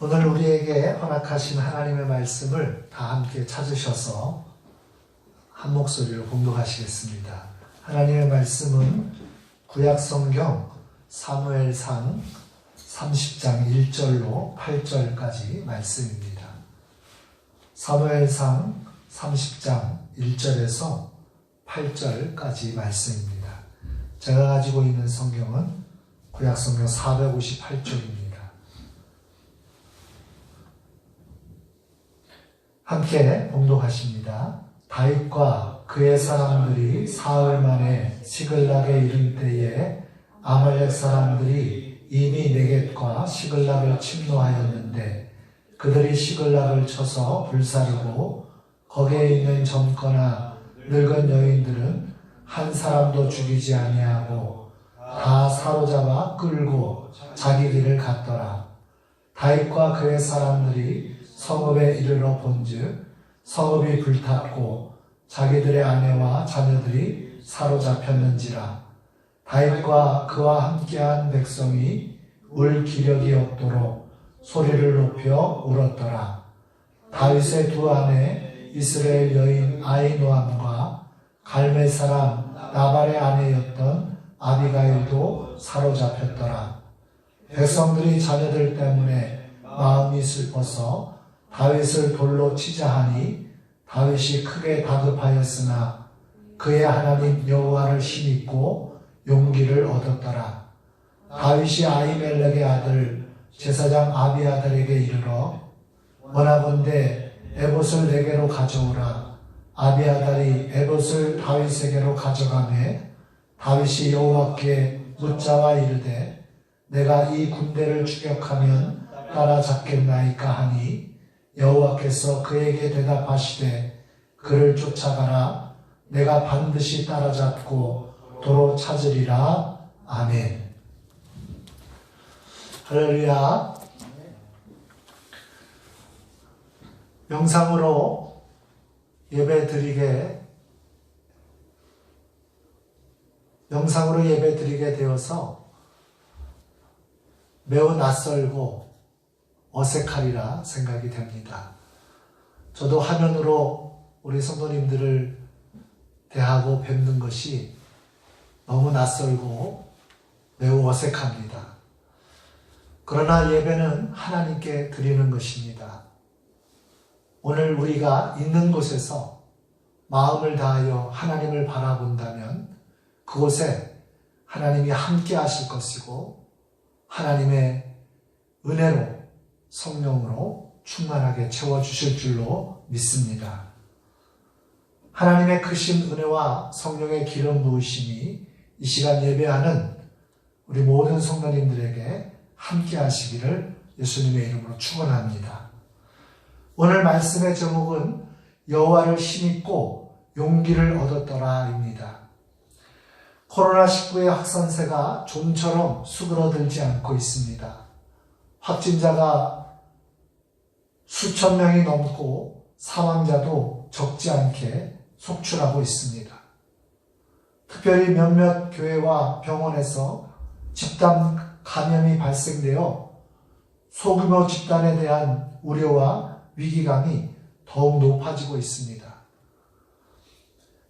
오늘 우리에게 허락하신 하나님의 말씀을 다 함께 찾으셔서 한 목소리로 봉독하시겠습니다. 하나님의 말씀은 구약성경 사무엘상 30장 1절로 8절까지 말씀입니다. 사무엘상 30장 1절에서 8절까지 말씀입니다. 제가 가지고 있는 성경은 구약성경 458쪽입니다. 함께 봉독하십니다. 다윗과 그의 사람들이 사흘 만에 시글락에 이른 때에 아말렉 사람들이 이미 네겝과 시글락을 침노하였는데 그들이 시글락을 쳐서 불사르고 거기에 있는 젊거나 늙은 여인들은 한 사람도 죽이지 아니하고 다 사로잡아 끌고 자기 길을 갔더라. 다윗과 그의 사람들이 성읍에 이르러 본즉 성읍이 불탔고 자기들의 아내와 자녀들이 사로잡혔는지라. 다윗과 그와 함께한 백성이 울 기력이 없도록 소리를 높여 울었더라. 다윗의 두 아내 이스라엘 여인 아히노암과 갈멜 사람 나발의 아내였던 아비가일도 사로잡혔더라. 백성들이 자녀들 때문에 마음이 슬퍼서 다윗을 돌로 치자 하니 다윗이 크게 다급하였으나 그의 하나님 여호와를 힘입고 용기를 얻었더라. 다윗이 아히멜렉의 아들 제사장 아비아달에게 이르러 원하건대 에봇을 내게로 가져오라. 아비아달이 에봇을 다윗에게로 가져가매 다윗이 여호와께 묻자와 이르되 내가 이 군대를 추격하면 따라잡겠나이까 하니 여호와께서 그에게 대답하시되 그를 쫓아가라. 내가 반드시 따라잡고 도로 찾으리라. 아멘. 할렐루야. 영상으로 예배 드리게 되어서 매우 낯설고 어색하리라 생각이 됩니다. 저도 화면으로 우리 성도님들을 대하고 뵙는 것이 너무 낯설고 매우 어색합니다. 그러나 예배는 하나님께 드리는 것입니다. 오늘 우리가 있는 곳에서 마음을 다하여 하나님을 바라본다면 그곳에 하나님이 함께 하실 것이고 하나님의 은혜로 성령으로 충만하게 채워주실 줄로 믿습니다. 하나님의 크신 은혜와 성령의 기름 부으심이 이 시간 예배하는 우리 모든 성도님들에게 함께 하시기를 예수님의 이름으로 축원합니다. 오늘 말씀의 제목은 여호와를 힘입고 용기를 얻었더라입니다. 코로나19의 확산세가 좀처럼 수그러들지 않고 있습니다. 확진자가 수천 명이 넘고 사망자도 적지 않게 속출하고 있습니다. 특별히 몇몇 교회와 병원에서 집단 감염이 발생되어 소규모 집단에 대한 우려와 위기감이 더욱 높아지고 있습니다.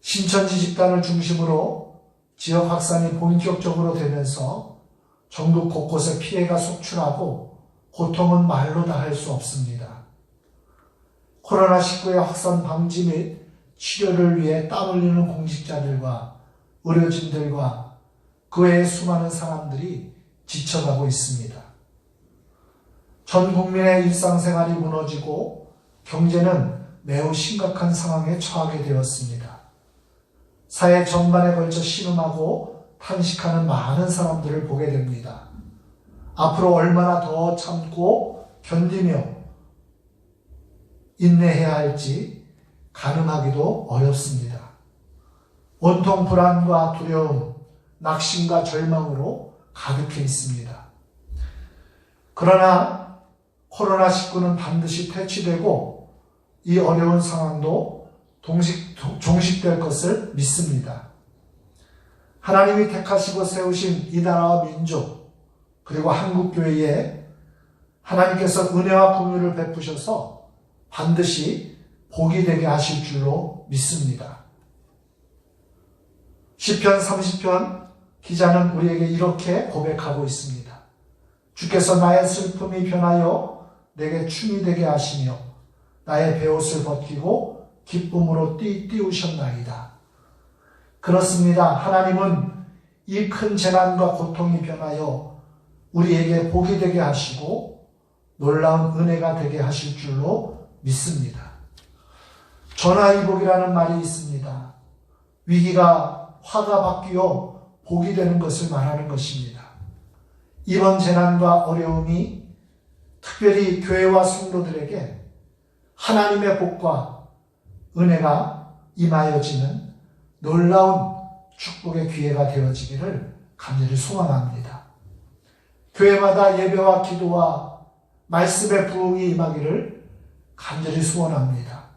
신천지 집단을 중심으로 지역 확산이 본격적으로 되면서 전국 곳곳에 피해가 속출하고 고통은 말로 다 할 수 없습니다. 코로나19의 확산 방지 및 치료를 위해 땀 흘리는 공직자들과 의료진들과 그 외의 수많은 사람들이 지쳐가고 있습니다. 전 국민의 일상생활이 무너지고 경제는 매우 심각한 상황에 처하게 되었습니다. 사회 전반에 걸쳐 신음하고 탄식하는 많은 사람들을 보게 됩니다. 앞으로 얼마나 더 참고 견디며 인내해야 할지 가늠하기도 어렵습니다. 온통 불안과 두려움, 낙심과 절망으로 가득해 있습니다. 그러나 코로나19는 반드시 퇴치되고 이 어려운 상황도 종식될 것을 믿습니다. 하나님이 택하시고 세우신 이 나라와 민족 그리고 한국교회에 하나님께서 은혜와 공유를 베푸셔서 반드시 복이 되게 하실 줄로 믿습니다. 시편 30편 기자는 우리에게 이렇게 고백하고 있습니다. 주께서 나의 슬픔이 변하여 내게 춤이 되게 하시며 나의 베옷을 벗기고 기쁨으로 띄우셨나이다. 그렇습니다. 하나님은 이 큰 재난과 고통이 변하여 우리에게 복이 되게 하시고 놀라운 은혜가 되게 하실 줄로 믿습니다. 전화위복이라는 말이 있습니다. 위기가 화가 바뀌어 복이 되는 것을 말하는 것입니다. 이번 재난과 어려움이 특별히 교회와 성도들에게 하나님의 복과 은혜가 임하여지는 놀라운 축복의 기회가 되어지기를 간절히 소망합니다. 교회마다 예배와 기도와 말씀의 부흥이 임하기를 간절히 소원합니다.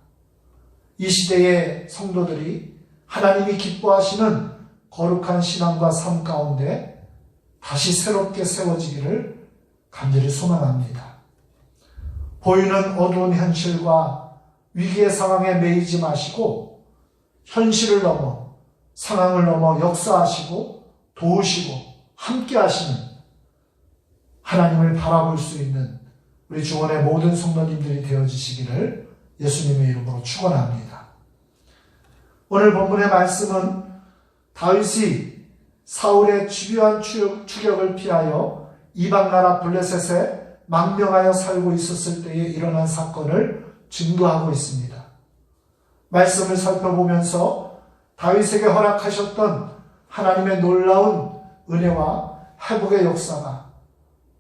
이 시대의 성도들이 하나님이 기뻐하시는 거룩한 신앙과 삶 가운데 다시 새롭게 세워지기를 간절히 소망합니다. 보이는 어두운 현실과 위기의 상황에 매이지 마시고 현실을 넘어 상황을 넘어 역사하시고 도우시고 함께 하시는 하나님을 바라볼 수 있는 우리 주원의 모든 성도님들이 되어주시기를 예수님의 이름으로 축원합니다. 오늘 본문의 말씀은 다윗이 사울의 집요한 추격을 피하여 이방나라 블레셋에 망명하여 살고 있었을 때에 일어난 사건을 증거하고 있습니다. 말씀을 살펴보면서 다윗에게 허락하셨던 하나님의 놀라운 은혜와 회복의 역사가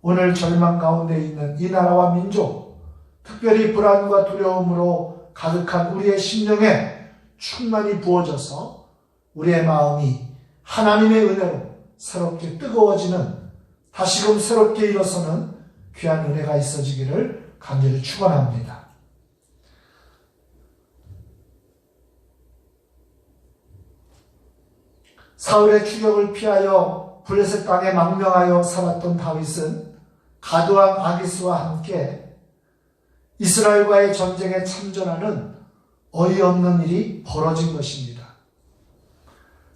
오늘 절망 가운데 있는 이 나라와 민족, 특별히 불안과 두려움으로 가득한 우리의 심령에 충만히 부어져서 우리의 마음이 하나님의 은혜로 새롭게 뜨거워지는, 다시금 새롭게 일어서는 귀한 은혜가 있어지기를 간절히 축원합니다. 사울의 추격을 피하여 블레셋 땅에 망명하여 살았던 다윗은 가드왕 아기스와 함께 이스라엘과의 전쟁에 참전하는 어이없는 일이 벌어진 것입니다.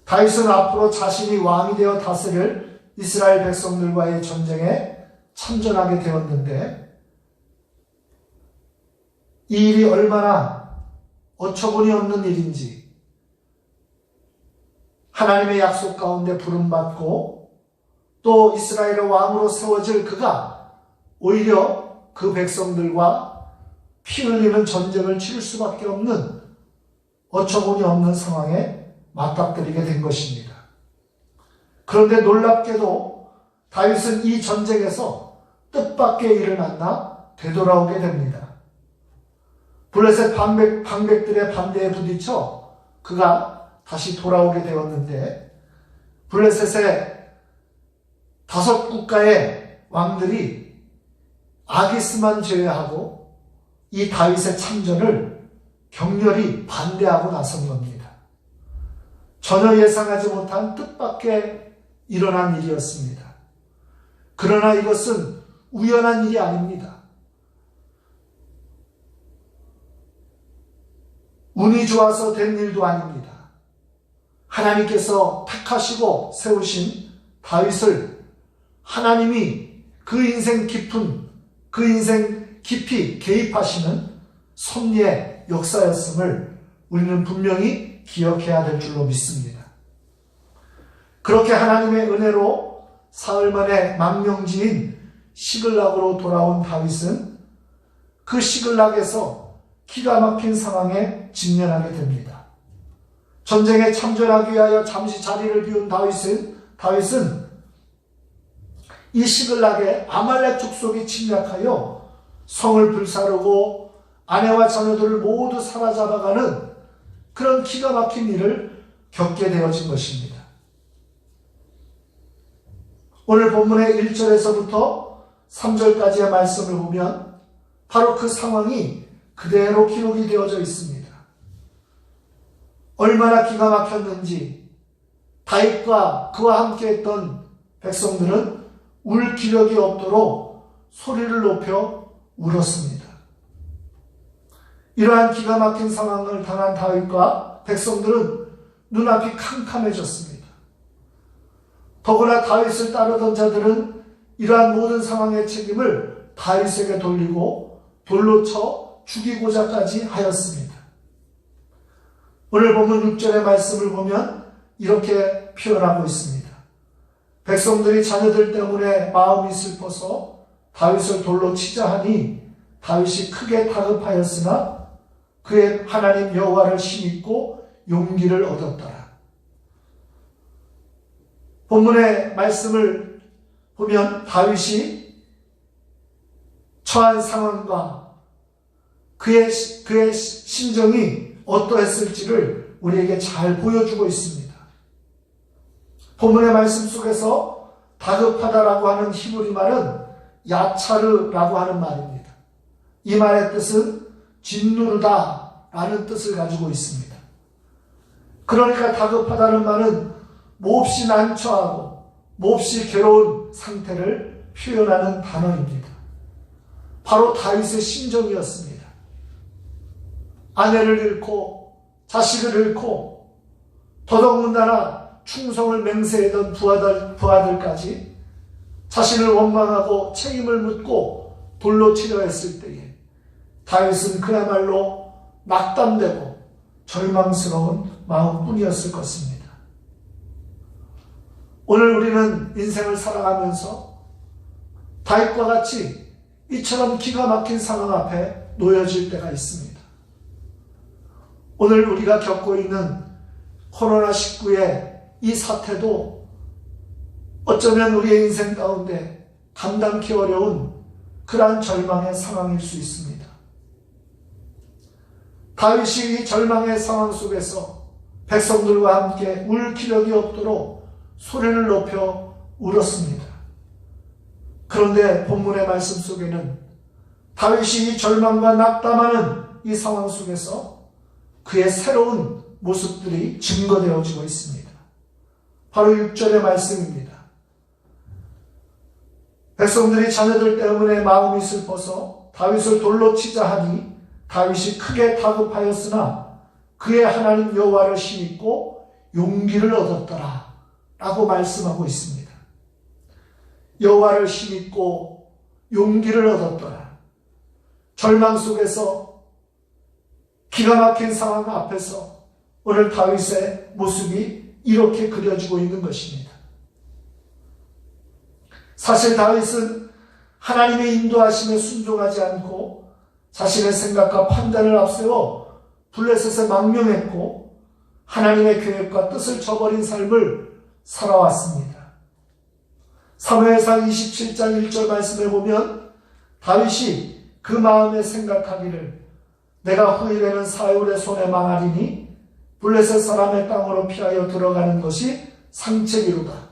다윗은 앞으로 자신이 왕이 되어 다스릴 이스라엘 백성들과의 전쟁에 참전하게 되었는데 이 일이 얼마나 어처구니 없는 일인지, 하나님의 약속 가운데 부름받고 또 이스라엘의 왕으로 세워질 그가 오히려 그 백성들과 피 흘리는 전쟁을 치를 수밖에 없는 어처구니 없는 상황에 맞닥뜨리게 된 것입니다. 그런데 놀랍게도 다윗은 이 전쟁에서 뜻밖의 일을 만나 되돌아오게 됩니다. 블레셋 방백들의 반대에 부딪혀 그가 다시 돌아오게 되었는데 블레셋의 5 국가의 왕들이 아기스만 제외하고 이 다윗의 참전을 격렬히 반대하고 나선 겁니다. 전혀 예상하지 못한 뜻밖의 일어난 일이었습니다. 그러나 이것은 우연한 일이 아닙니다. 운이 좋아서 된 일도 아닙니다. 하나님께서 택하시고 세우신 다윗을 하나님이 그 인생 깊이 개입하시는 섭리의 역사였음을 우리는 분명히 기억해야 될 줄로 믿습니다. 그렇게 하나님의 은혜로 사흘 만에 망명지인 시글락으로 돌아온 다윗은 그 시글락에서 기가 막힌 상황에 직면하게 됩니다. 전쟁에 참전하기 위하여 잠시 자리를 비운 다윗은 이 시글락에 아말렉 족속이 침략하여 성을 불사르고 아내와 자녀들을 모두 사로잡아가는 그런 기가 막힌 일을 겪게 되어진 것입니다. 오늘 본문의 1절에서부터 3절까지의 말씀을 보면 바로 그 상황이 그대로 기록이 되어져 있습니다. 얼마나 기가 막혔는지 다윗과 그와 함께 했던 백성들은 울 기력이 없도록 소리를 높여 울었습니다. 이러한 기가 막힌 상황을 당한 다윗과 백성들은 눈앞이 캄캄해졌습니다. 더구나 다윗을 따르던 자들은 이러한 모든 상황의 책임을 다윗에게 돌리고 돌로 쳐 죽이고자까지 하였습니다. 오늘 본문 6절의 말씀을 보면 이렇게 표현하고 있습니다. 백성들이 자녀들 때문에 마음이 슬퍼서 다윗을 돌로 치자 하니 다윗이 크게 다급하였으나 그의 하나님 여호와를 힘입고 용기를 얻었더라. 본문의 말씀을 보면 다윗이 처한 상황과 그의 심정이 어떠했을지를 우리에게 잘 보여주고 있습니다. 본문의 말씀 속에서 다급하다라고 하는 히브리 말은 야차르라고 하는 말입니다. 이 말의 뜻은 진누르다라는 뜻을 가지고 있습니다. 그러니까 다급하다는 말은 몹시 난처하고 몹시 괴로운 상태를 표현하는 단어입니다. 바로 다윗의 심정이었습니다. 아내를 잃고 자식을 잃고 더더군다나 충성을 맹세하던 부하들까지 자신을 원망하고 책임을 묻고 돌로 치려 했을 때에 다윗은 그야말로 낙담되고 절망스러운 마음뿐이었을 것입니다. 오늘 우리는 인생을 살아가면서 다윗과 같이 이처럼 기가 막힌 상황 앞에 놓여질 때가 있습니다. 오늘 우리가 겪고 있는 코로나19의 이 사태도 어쩌면 우리의 인생 가운데 감당하기 어려운 그러한 절망의 상황일 수 있습니다. 다윗이 이 절망의 상황 속에서 백성들과 함께 울 기력이 없도록 소리를 높여 울었습니다. 그런데 본문의 말씀 속에는 다윗이 이 절망과 낙담하는 이 상황 속에서 그의 새로운 모습들이 증거되어지고 있습니다. 바로 6절의 말씀입니다. 백성들이 자녀들 때문에 마음이 슬퍼서 다윗을 돌로 치자 하니 다윗이 크게 다급하였으나 그의 하나님 여호와를 힘입고 용기를 얻었더라 라고 말씀하고 있습니다. 여호와를 힘입고 용기를 얻었더라. 절망 속에서 기가 막힌 상황 앞에서 오늘 다윗의 모습이 이렇게 그려지고 있는 것입니다. 사실 다윗은 하나님의 인도하심에 순종하지 않고 자신의 생각과 판단을 앞세워 블레셋에 망명했고 하나님의 계획과 뜻을 저버린 삶을 살아왔습니다. 사무엘상 27장 1절 말씀에 보면 다윗이 그 마음에 생각하기를 내가 후일에는 사울의 손에 망하리니 블레셋 사람의 땅으로 피하여 들어가는 것이 상책이로다.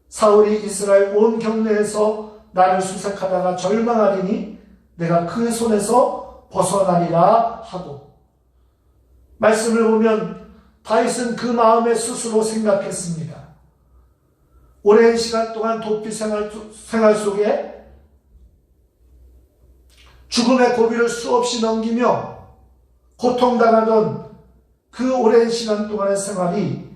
사울이 이스라엘 온 경내에서 나를 수색하다가 절망하리니 내가 그 손에서 벗어나리라 하고, 말씀을 보면 다윗은 그 마음에 스스로 생각했습니다. 오랜 시간 동안 도피 생활 속에 죽음의 고비를 수없이 넘기며 고통당하던 그 오랜 시간 동안의 생활이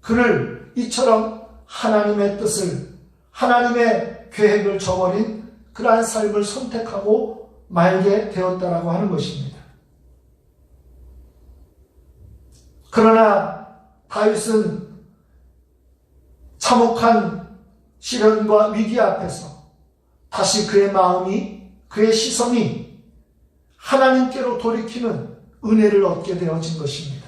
그를 이처럼 하나님의 뜻을, 하나님의 계획을 저버린 그러한 삶을 선택하고 말게 되었다라고 하는 것입니다. 그러나 다윗은 참혹한 시련과 위기 앞에서 다시 그의 마음이, 그의 시선이 하나님께로 돌이키는 은혜를 얻게 되어진 것입니다.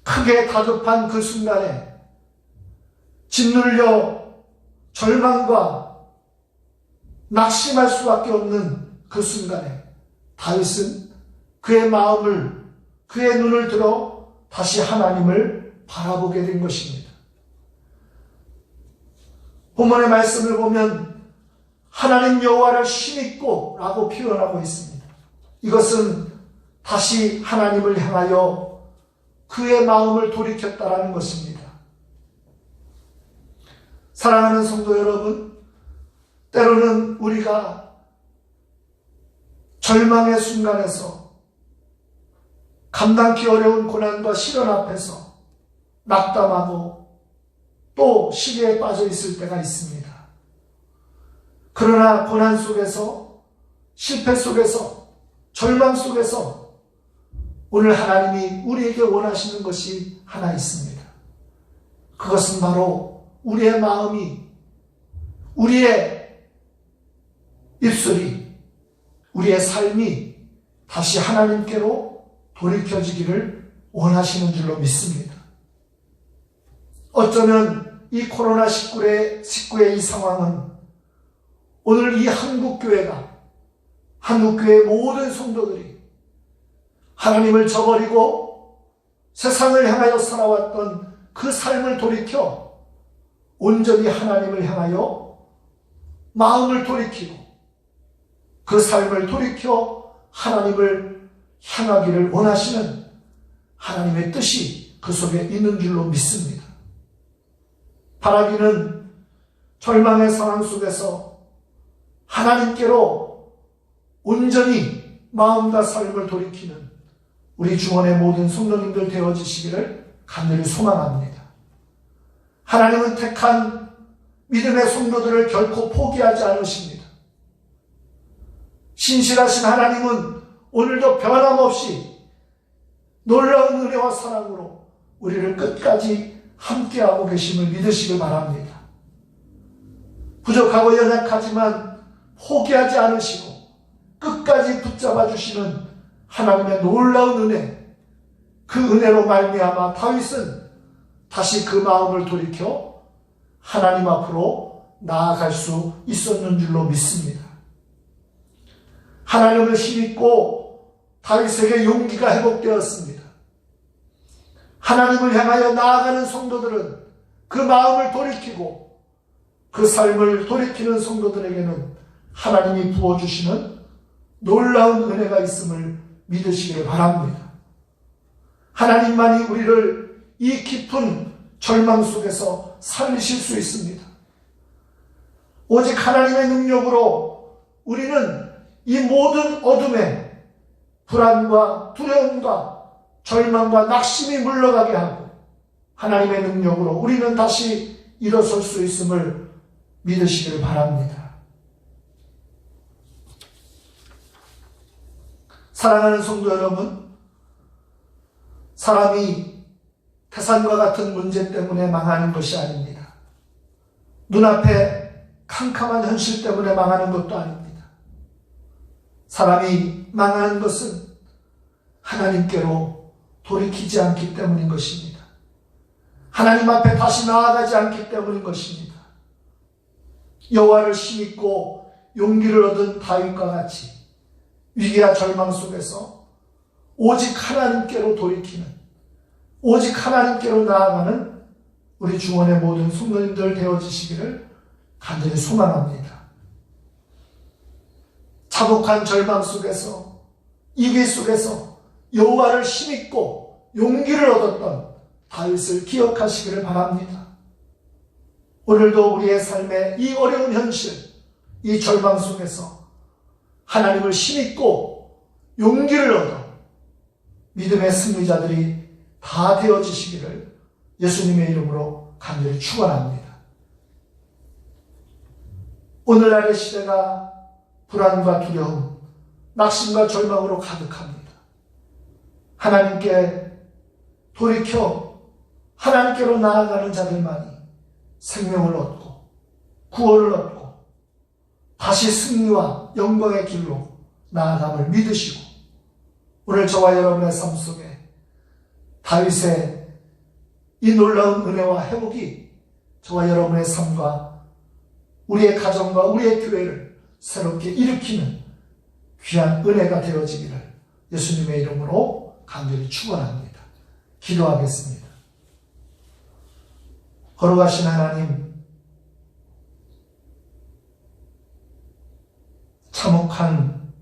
크게 다급한 그 순간에 짓눌려 절망과 낙심할 수밖에 없는 그 순간에 다윗은 그의 마음을, 그의 눈을 들어 다시 하나님을 바라보게 된 것입니다. 본문의 말씀을 보면 하나님 여호와를 힘입고 라고 표현하고 있습니다. 이것은 다시 하나님을 향하여 그의 마음을 돌이켰다라는 것입니다. 사랑하는 성도 여러분, 때로는 우리가 절망의 순간에서 감당기 어려운 고난과 시련 앞에서 낙담하고 또 시기에 빠져 있을 때가 있습니다. 그러나 고난 속에서, 실패 속에서, 절망 속에서 오늘 하나님이 우리에게 원하시는 것이 하나 있습니다. 그것은 바로 우리의 마음이, 우리의 입술이, 우리의 삶이 다시 하나님께로 돌이켜지기를 원하시는 줄로 믿습니다. 어쩌면 이 코로나19의 이 상황은 오늘 이 한국교회가, 한국교회의 모든 성도들이 하나님을 저버리고 세상을 향하여 살아왔던 그 삶을 돌이켜 온전히 하나님을 향하여 마음을 돌이키고 그 삶을 돌이켜 하나님을 향하기를 원하시는 하나님의 뜻이 그 속에 있는 줄로 믿습니다. 바라기는 절망의 상황 속에서 하나님께로 온전히 마음과 삶을 돌이키는 우리 중원의 모든 성도님들 되어지시기를 간절히 소망합니다. 하나님은 택한 믿음의 성도들을 결코 포기하지 않으십니다. 신실하신 하나님은 오늘도 변함없이 놀라운 은혜와 사랑으로 우리를 끝까지 함께하고 계심을 믿으시길 바랍니다. 부족하고 연약하지만 포기하지 않으시고 끝까지 붙잡아 주시는 하나님의 놀라운 은혜, 그 은혜로 말미암아 다윗은 다시 그 마음을 돌이켜 하나님 앞으로 나아갈 수 있었는 줄로 믿습니다. 하나님을 힘입고 다윗에게 용기가 회복되었습니다. 하나님을 향하여 나아가는 성도들은 그 마음을 돌이키고 그 삶을 돌이키는 성도들에게는 하나님이 부어주시는 놀라운 은혜가 있음을 믿으시기를 바랍니다. 하나님만이 우리를 이 깊은 절망 속에서 살리실 수 있습니다. 오직 하나님의 능력으로 우리는 이 모든 어둠에 불안과 두려움과 절망과 낙심이 물러가게 하고 하나님의 능력으로 우리는 다시 일어설 수 있음을 믿으시기를 바랍니다. 사랑하는 성도 여러분, 사람이 태산과 같은 문제 때문에 망하는 것이 아닙니다. 눈앞에 캄캄한 현실 때문에 망하는 것도 아닙니다. 사람이 망하는 것은 하나님께로 돌이키지 않기 때문인 것입니다. 하나님 앞에 다시 나아가지 않기 때문인 것입니다. 여호와를 힘입고 용기를 얻은 다윗과 같이 위기와 절망 속에서 오직 하나님께로 돌이키는, 오직 하나님께로 나아가는 우리 중원의 모든 성도님들 되어지시기를 간절히 소망합니다. 자복한 절망 속에서, 위기 속에서 여호와를 힘입고 용기를 얻었던 다윗을 기억하시기를 바랍니다. 오늘도 우리의 삶의 이 어려운 현실, 이 절망 속에서 하나님을 힘입고 용기를 얻어 믿음의 승리자들이 다 되어지시기를 예수님의 이름으로 간절히 축원합니다. 오늘날의 시대가 불안과 두려움, 낙심과 절망으로 가득합니다. 하나님께 돌이켜 하나님께로 나아가는 자들만이 생명을 얻고 구원을 얻고 다시 승리와 영광의 길로 나아감을 믿으시고 오늘 저와 여러분의 삶 속에 다윗의 이 놀라운 은혜와 회복이 저와 여러분의 삶과 우리의 가정과 우리의 교회를 새롭게 일으키는 귀한 은혜가 되어지기를 예수님의 이름으로 간절히 축원합니다. 기도하겠습니다. 거룩하신 하나님, 참혹한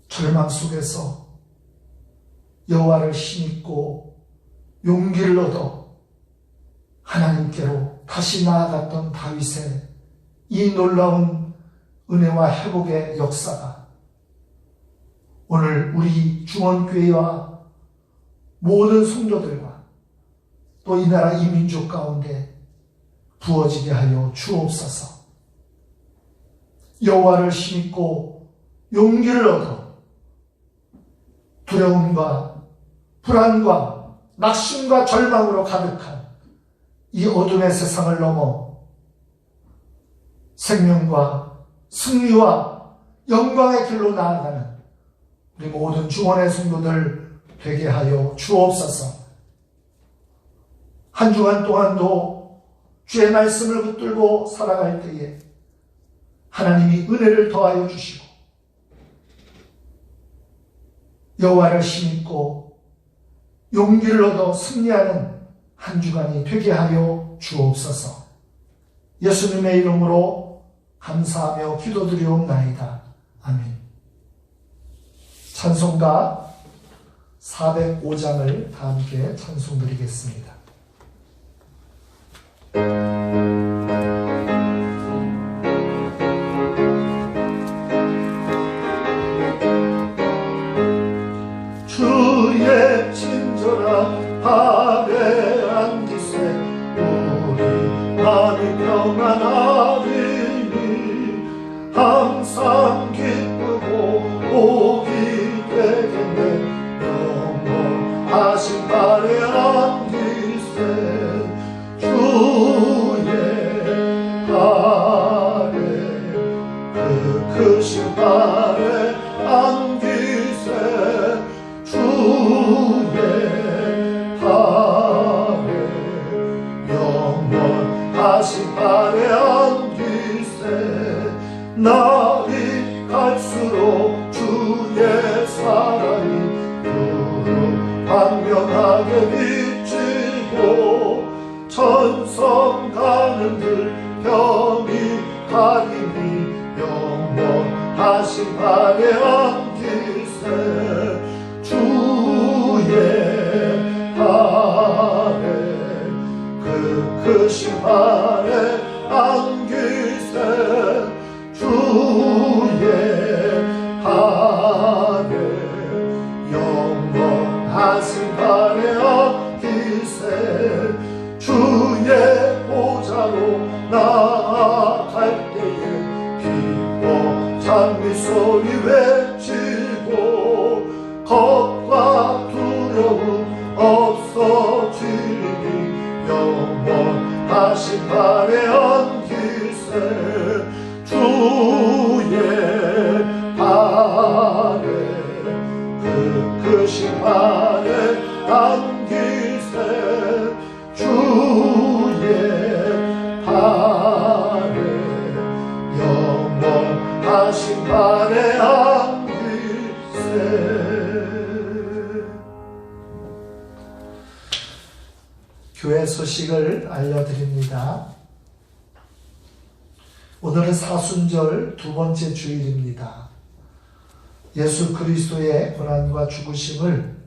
절망 속에서 여호와를 힘입고 용기를 얻어 하나님께로 다시 나아갔던 다윗의 이 놀라운 은혜와 회복의 역사가 오늘 우리 중원교회와 모든 성도들과 또 이 나라 이 민족 가운데 부어지게 하여 주옵소서. 여호와를 힘입고 용기를 얻어 두려움과 불안과 낙심과 절망으로 가득한 이 어둠의 세상을 넘어 생명과 승리와 영광의 길로 나아가는 우리 모든 중원의 성도들 되게 하여 주옵소서. 한 주간 동안도 주의 말씀을 붙들고 살아갈 때에 하나님이 은혜를 더하여 주시고 여호와를 힘입고 용기를 얻어 승리하는 한 주간이 되게 하여 주옵소서. 예수님의 이름으로 감사하며 기도드리옵나이다. 아멘. 찬송가 405장을 다 함께 찬송드리겠습니다. 주의 친절한 발에 앉으세 우리 마음이 평안하리니 항상 기쁘고 복이 되겠네. 영원하신 발에 앉으세 주의 발에 그 크신 발에 안기세 주의 발에 영원하신 발에 안기세 날이 갈수록 주의 사랑이 두루 광명하게 비치고 천성 가는 길 병이 가리니 영원하신 발에 안기세 주의 발에 그 크신 발에 안기세 주의 발에 영원하신 발에 안기세 주의 보좌로 나아갈 때에 기뻐 찬미 소리 외치고 겁과 두려움 없어지니 영원하신 발에 안기세 주의 발에 그 크신 발에 안기세 주의 발에 영원하신 발에 안기세. 교회 소식을 알려드립니다. 오늘은 사순절 두 번째 주일입니다. 예수 그리스도의 고난과 죽으심을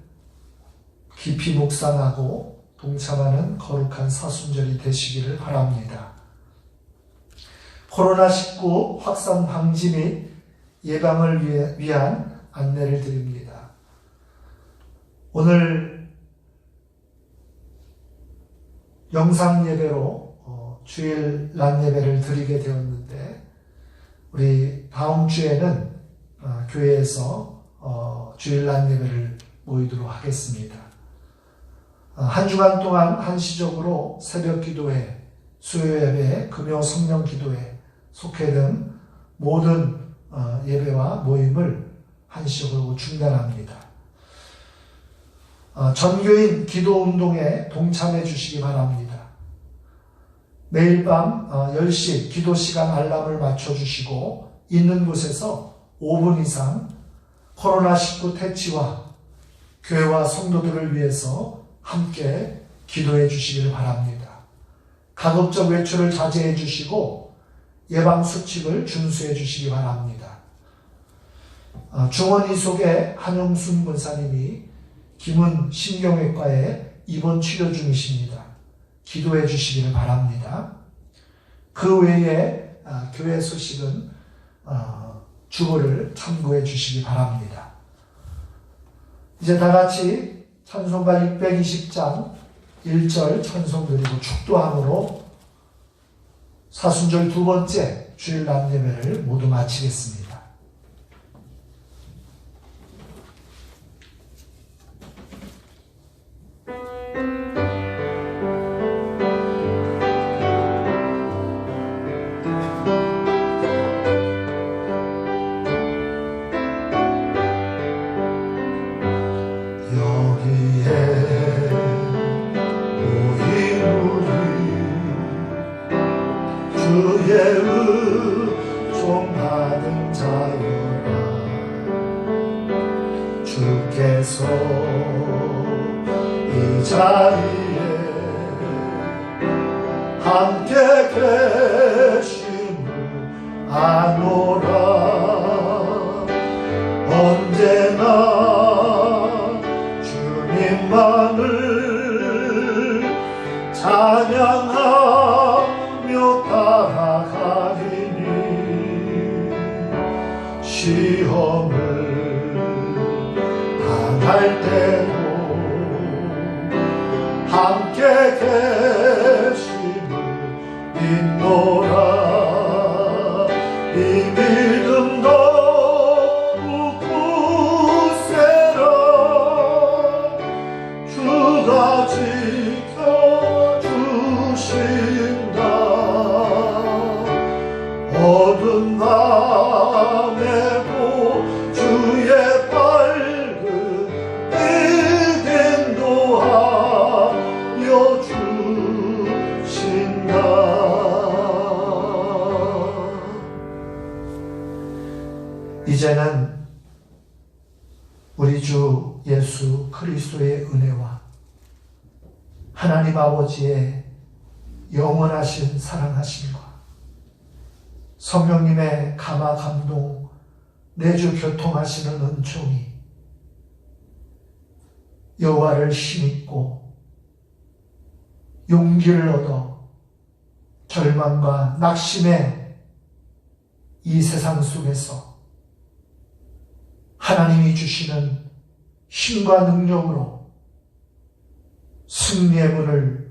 깊이 묵상하고 동참하는 거룩한 사순절이 되시기를 바랍니다. 코로나19 확산 방지 및 예방을 위한 안내를 드립니다. 오늘 영상 예배로 주일 낮 예배를 드리게 되었는데 우리 다음 주에는 교회에서 주일 낮 예배를 모이도록 하겠습니다. 한 주간 동안 한시적으로 새벽 기도회, 수요 예배, 금요 성령 기도회, 속회 등 모든 예배와 모임을 한시적으로 중단합니다. 전교인 기도 운동에 동참해 주시기 바랍니다. 매일 밤 10시 기도 시간 알람을 맞춰주시고 있는 곳에서 5분 이상 코로나19 퇴치와 교회와 성도들을 위해서 함께 기도해 주시기를 바랍니다. 가급적 외출을 자제해 주시고 예방수칙을 준수해 주시기 바랍니다. 중원 이속의 한용순 권사님이 김은 신경외과에 입원 치료 중이십니다. 기도해 주시기를 바랍니다. 그 외에 교회 소식은 주보를 참고해 주시기 바랍니다. 이제 다 같이 찬송가 620장 1절 찬송 드리고 축도함으로 사순절 두 번째 주일 낮 예배를 모두 마치겠습니다. 주의 은총받은 자여라. 주께서 이 자리에 함께 계심을 아노라. 언제나 주님만을 찬양하며 따라가리니 시험을 당할 때도 함께 계심을 믿노라. 이 믿음 더욱 굳세라. 주가 지켜주신다. 어두운 밤에도 주의 밝은 인도하여 주신다. 이제는 우리 주 예수 그리스도의 은혜와 하나님 아버지의 영원하신 사랑하심과 성령님의 감화 감동 내주 교통하시는 은총이 여호와를 힘입고 용기를 얻어 절망과 낙심의 이 세상 속에서 하나님이 주시는 힘과 능력으로 승리의 문을,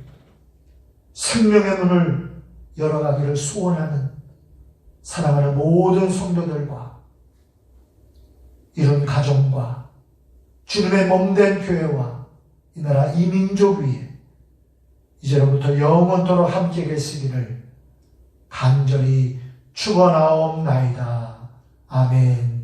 생명의 문을 열어가기를 소원하는 사랑하는 모든 성도들과 이런 가정과 주님의 몸된 교회와 이 나라 이 민족 위에 이제로부터 영원토록 함께 계시기를 간절히 축원하옵나이다. 아멘.